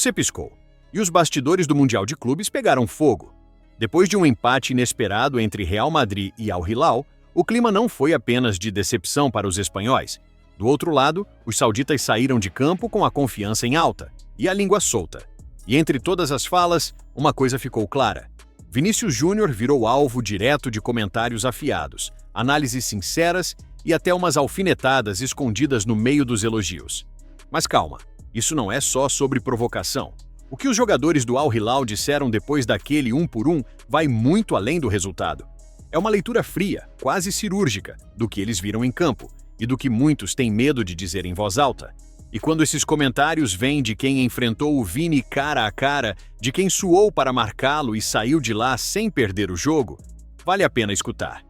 Você piscou. E os bastidores do Mundial de Clubes pegaram fogo. Depois de um empate inesperado entre Real Madrid e Al Hilal, o clima não foi apenas de decepção para os espanhóis. Do outro lado, os sauditas saíram de campo com a confiança em alta e a língua solta. E entre todas as falas, uma coisa ficou clara. Vinícius Júnior virou alvo direto de comentários afiados, análises sinceras e até umas alfinetadas escondidas no meio dos elogios. Mas calma, isso não é só sobre provocação. O que os jogadores do Al Hilal disseram depois daquele 1-1 vai muito além do resultado. É uma leitura fria, quase cirúrgica, do que eles viram em campo e do que muitos têm medo de dizer em voz alta. E quando esses comentários vêm de quem enfrentou o Vini cara a cara, de quem suou para marcá-lo e saiu de lá sem perder o jogo, vale a pena escutar.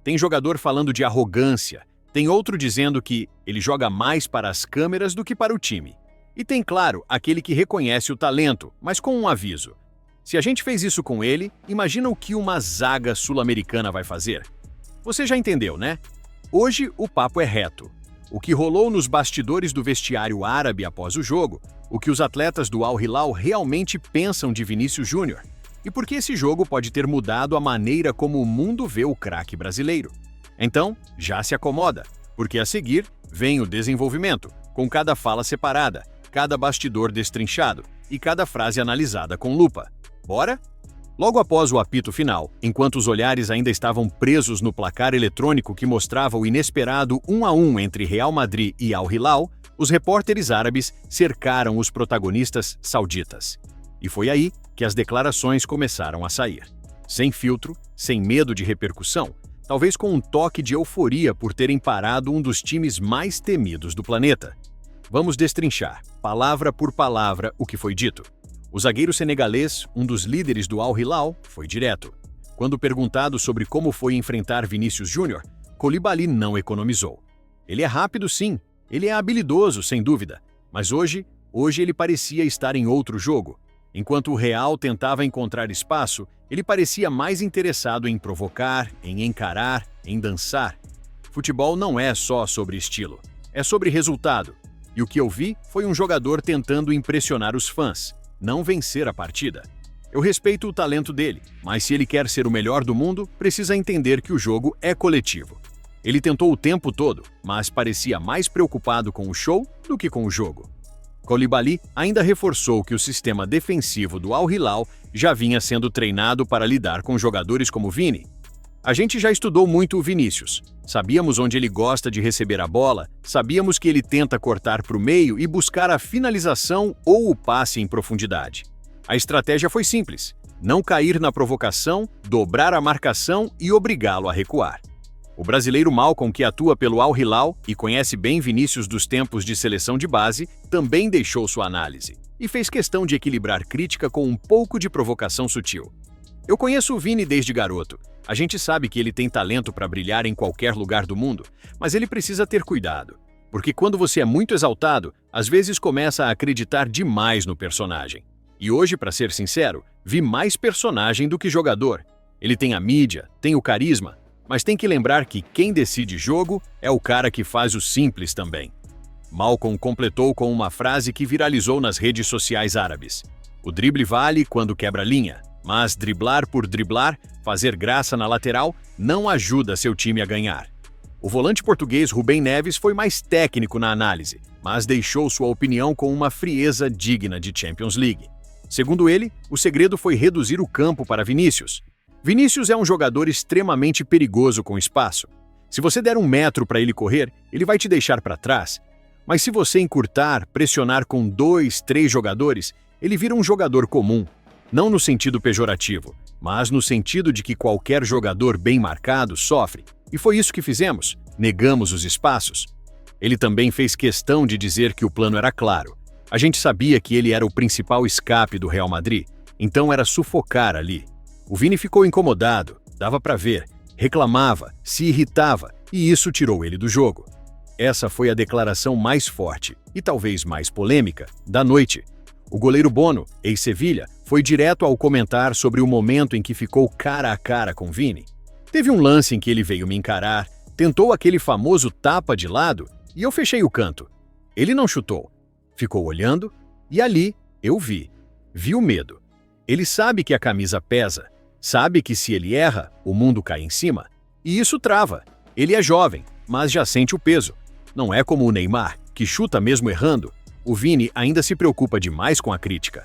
Tem jogador falando de arrogância, tem outro dizendo que ele joga mais para as câmeras do que para o time. E tem, claro, aquele que reconhece o talento, mas com um aviso. Se a gente fez isso com ele, imagina o que uma zaga sul-americana vai fazer. Você já entendeu, né? Hoje o papo é reto. O que rolou nos bastidores do vestiário árabe após o jogo, o que os atletas do Al Hilal realmente pensam de Vinícius Júnior, e por que esse jogo pode ter mudado a maneira como o mundo vê o craque brasileiro. Então, já se acomoda, porque a seguir vem o desenvolvimento, com cada fala separada, cada bastidor destrinchado e cada frase analisada com lupa. Bora? Logo após o apito final, enquanto os olhares ainda estavam presos no placar eletrônico que mostrava o inesperado 1-1 entre Real Madrid e Al Hilal, os repórteres árabes cercaram os protagonistas sauditas. E foi aí que as declarações começaram a sair. Sem filtro, sem medo de repercussão, talvez com um toque de euforia por terem parado um dos times mais temidos do planeta. Vamos destrinchar, palavra por palavra, o que foi dito. O zagueiro senegalês, um dos líderes do Al Hilal, foi direto. Quando perguntado sobre como foi enfrentar Vinícius Júnior, Koulibaly não economizou. Ele é rápido, sim. Ele é habilidoso, sem dúvida. Mas hoje ele parecia estar em outro jogo. Enquanto o Real tentava encontrar espaço, ele parecia mais interessado em provocar, em encarar, em dançar. Futebol não é só sobre estilo, é sobre resultado. E o que eu vi foi um jogador tentando impressionar os fãs, não vencer a partida. Eu respeito o talento dele, mas se ele quer ser o melhor do mundo, precisa entender que o jogo é coletivo. Ele tentou o tempo todo, mas parecia mais preocupado com o show do que com o jogo. Koulibaly ainda reforçou que o sistema defensivo do Al Hilal já vinha sendo treinado para lidar com jogadores como Vini. A gente já estudou muito o Vinícius. Sabíamos onde ele gosta de receber a bola, sabíamos que ele tenta cortar para o meio e buscar a finalização ou o passe em profundidade. A estratégia foi simples: não cair na provocação, dobrar a marcação e obrigá-lo a recuar. O brasileiro Malcom, que atua pelo Al Hilal e conhece bem Vinícius dos tempos de seleção de base, também deixou sua análise e fez questão de equilibrar crítica com um pouco de provocação sutil. Eu conheço o Vini desde garoto. A gente sabe que ele tem talento para brilhar em qualquer lugar do mundo, mas ele precisa ter cuidado, porque quando você é muito exaltado, às vezes começa a acreditar demais no personagem. E hoje, para ser sincero, vi mais personagem do que jogador. Ele tem a mídia, tem o carisma, mas tem que lembrar que quem decide jogo é o cara que faz o simples também. Malcom completou com uma frase que viralizou nas redes sociais árabes: o drible vale quando quebra linha, mas driblar por driblar, fazer graça na lateral, não ajuda seu time a ganhar. O volante português Rubem Neves foi mais técnico na análise, mas deixou sua opinião com uma frieza digna de Champions League. Segundo ele, o segredo foi reduzir o campo para Vinícius. Vinícius é um jogador extremamente perigoso com espaço. Se você der 1 metro para ele correr, ele vai te deixar para trás. Mas se você encurtar, pressionar com 2, 3 jogadores, ele vira um jogador comum. Não no sentido pejorativo, mas no sentido de que qualquer jogador bem marcado sofre. E foi isso que fizemos, negamos os espaços. Ele também fez questão de dizer que o plano era claro. A gente sabia que ele era o principal escape do Real Madrid, então era sufocar ali. O Vini ficou incomodado, dava para ver, reclamava, se irritava, e isso tirou ele do jogo. Essa foi a declaração mais forte, e talvez mais polêmica, da noite. O goleiro Bono, ex-Sevilha, foi direto ao comentar sobre o momento em que ficou cara a cara com Vini. Teve um lance em que ele veio me encarar, tentou aquele famoso tapa de lado, e eu fechei o canto. Ele não chutou. Ficou olhando, e ali Eu vi. Vi o medo. Ele sabe que a camisa pesa, sabe que se ele erra, o mundo cai em cima. E isso trava. Ele é jovem, mas já sente o peso. Não é como o Neymar, que chuta mesmo errando. O Vini ainda se preocupa demais com a crítica.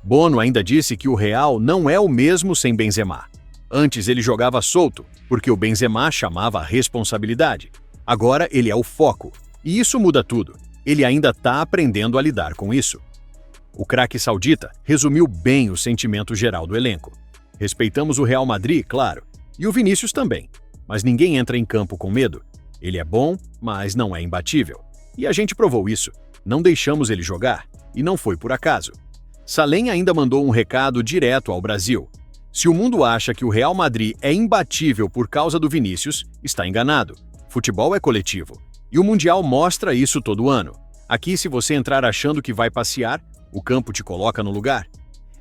Bono ainda disse que o Real não é o mesmo sem Benzema. Antes ele jogava solto, porque o Benzema chamava a responsabilidade. Agora ele é o foco. E isso muda tudo. Ele ainda está aprendendo a lidar com isso. O craque saudita resumiu bem o sentimento geral do elenco. Respeitamos o Real Madrid, claro, e o Vinícius também. Mas ninguém entra em campo com medo. Ele é bom, mas não é imbatível. E a gente provou isso. Não deixamos ele jogar, e não foi por acaso. Salem ainda mandou um recado direto ao Brasil. Se o mundo acha que o Real Madrid é imbatível por causa do Vinícius, está enganado. Futebol é coletivo. E o Mundial mostra isso todo ano. Aqui, se você entrar achando que vai passear, o campo te coloca no lugar.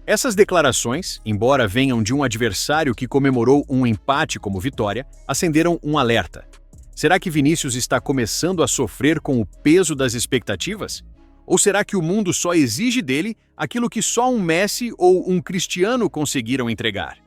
Essas declarações, embora venham de um adversário que comemorou um empate como vitória, acenderam um alerta. Será que Vinícius está começando a sofrer com o peso das expectativas? Ou será que o mundo só exige dele aquilo que só um Messi ou um Cristiano conseguiram entregar?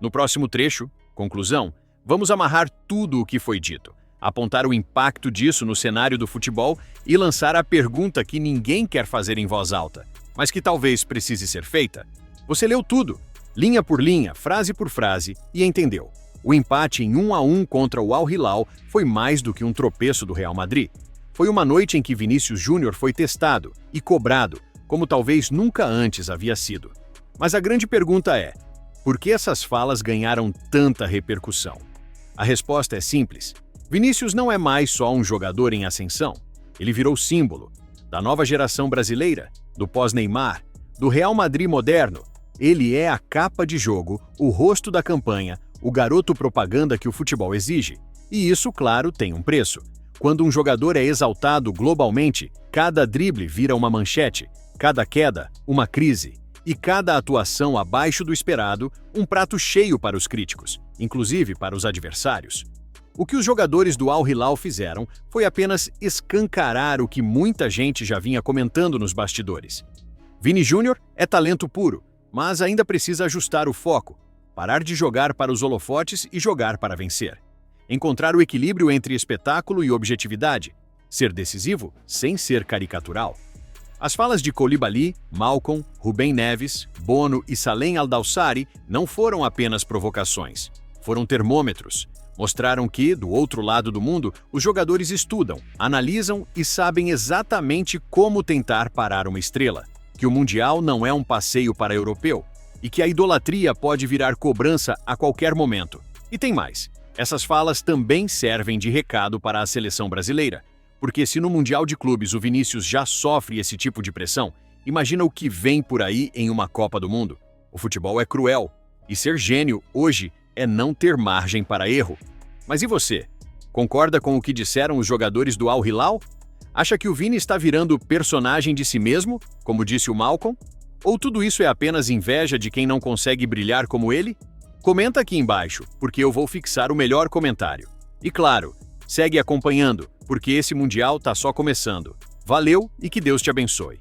No próximo trecho, conclusão, vamos amarrar tudo o que foi dito, apontar o impacto disso no cenário do futebol e lançar a pergunta que ninguém quer fazer em voz alta, mas que talvez precise ser feita. Você leu tudo, linha por linha, frase por frase, e entendeu. O empate em 1-1 contra o Al Hilal foi mais do que um tropeço do Real Madrid. Foi uma noite em que Vinícius Júnior foi testado e cobrado, como talvez nunca antes havia sido. Mas a grande pergunta é: por que essas falas ganharam tanta repercussão? A resposta é simples. Vinícius não é mais só um jogador em ascensão. Ele virou símbolo da nova geração brasileira, do pós-Neymar, do Real Madrid moderno. Ele é a capa de jogo, o rosto da campanha, o garoto propaganda que o futebol exige. E isso, claro, tem um preço. Quando um jogador é exaltado globalmente, cada drible vira uma manchete, cada queda, uma crise, e cada atuação abaixo do esperado, um prato cheio para os críticos, inclusive para os adversários. O que os jogadores do Al Hilal fizeram foi apenas escancarar o que muita gente já vinha comentando nos bastidores. Vini Júnior é talento puro, mas ainda precisa ajustar o foco, parar de jogar para os holofotes e jogar para vencer. Encontrar o equilíbrio entre espetáculo e objetividade, ser decisivo sem ser caricatural. As falas de Koulibaly, Malcom, Rubem Neves, Bono e Salem Al-Dawsari não foram apenas provocações, foram termômetros. Mostraram que, do outro lado do mundo, os jogadores estudam, analisam e sabem exatamente como tentar parar uma estrela, que o Mundial não é um passeio para europeu e que a idolatria pode virar cobrança a qualquer momento. E tem mais. Essas falas também servem de recado para a seleção brasileira, porque se no Mundial de Clubes o Vinícius já sofre esse tipo de pressão, imagina o que vem por aí em uma Copa do Mundo. O futebol é cruel, e ser gênio hoje é não ter margem para erro. Mas e você? Concorda com o que disseram os jogadores do Al Hilal? Acha que o Vini está virando personagem de si mesmo, como disse o Malcom? Ou tudo isso é apenas inveja de quem não consegue brilhar como ele? Comenta aqui embaixo, porque eu vou fixar o melhor comentário. E claro, segue acompanhando, porque esse Mundial tá só começando. Valeu e que Deus te abençoe.